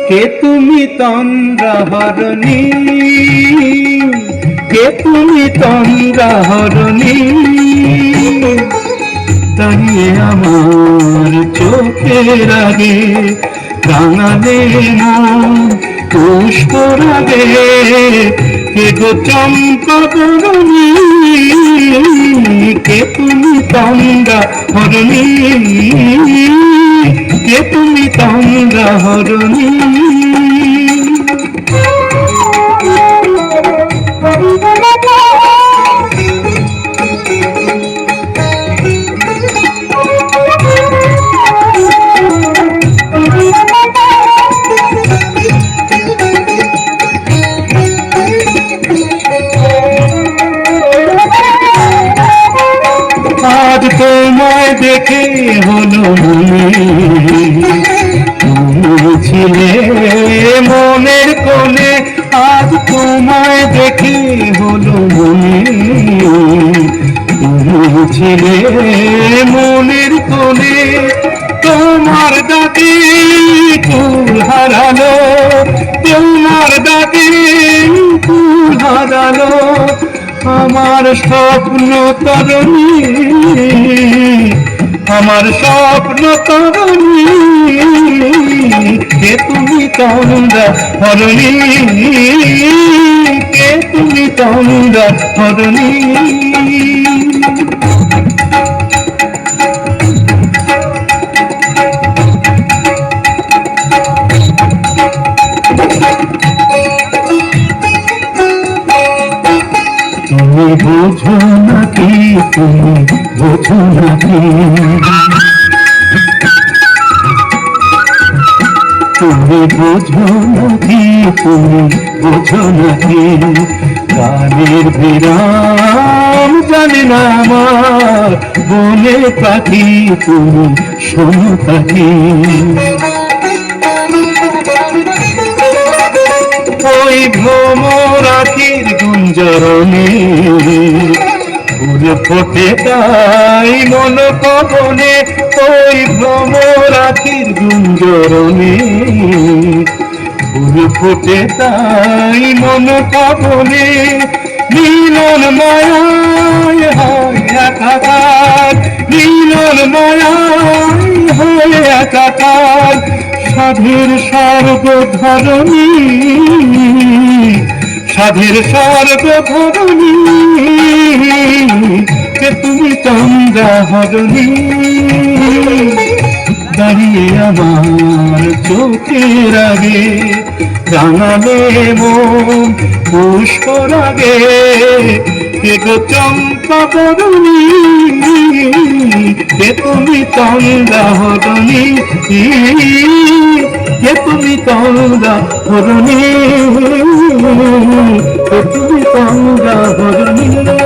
কে তুমি তন্দ্রাহরণী, কে তুমি তন্দ্রাহরণী, দাঁড়িয়ে আমার চোখের আগে রাঙালে মন পুষ্পর আগে। কে গো চম্পা বরণী, কে তুমি তন্দ্রাহরণী, কে তুমি তন্দ্রাহরণী। আজ তোমায় দেখে হলো মনে, তুমি ছিলে মনের কোণে। আজ তোমায় দেখে হলো মনে, তুমি ছিলে মনের কোণে। তোমার ডাকে ফুল হারালো, তোমার ডাকে ফুল হারালো আমার স্বপ্ন তরণী, আমার স্বপ্ন তরণী। কে তুমি তন্দ্রাহরণী, কে তুমি তন্দ্রাহরণী। তুমি বোঝো নাকি, তুমি বোঝো নাকি, তুমি বোঝো নাকি, তুমি বোঝো নাকি। গানের বিরাম জানি না আমার বনে পাখি, তুমি শোনো পাখি। ওই ভ্রমরাখির গুঞ্জরণে ফুল ফোটে তাই মন পবনে। ওই ভ্রমরাখির গুঞ্জরণে ফুল ফোটে তাই মন পবনে। মিলন মায়ায় হয় একাকার, মিলন মায়ায় হয় একাকার। সাধের স্বর্গ ধরণী, সাধের স্বর্গ ধরণী। কে তুমি তন্দ্রাহরণী, দাঁড়িয়ে আমার চোখের আগে রাঙালে মন পুষ্পর আগে। কে গো চম্পা বরণী, কে তুমি তন্দ্রাহরণী, কে তুমি তন্দ্রাহরণী, কে তুমি তন্দ্রাহরণী।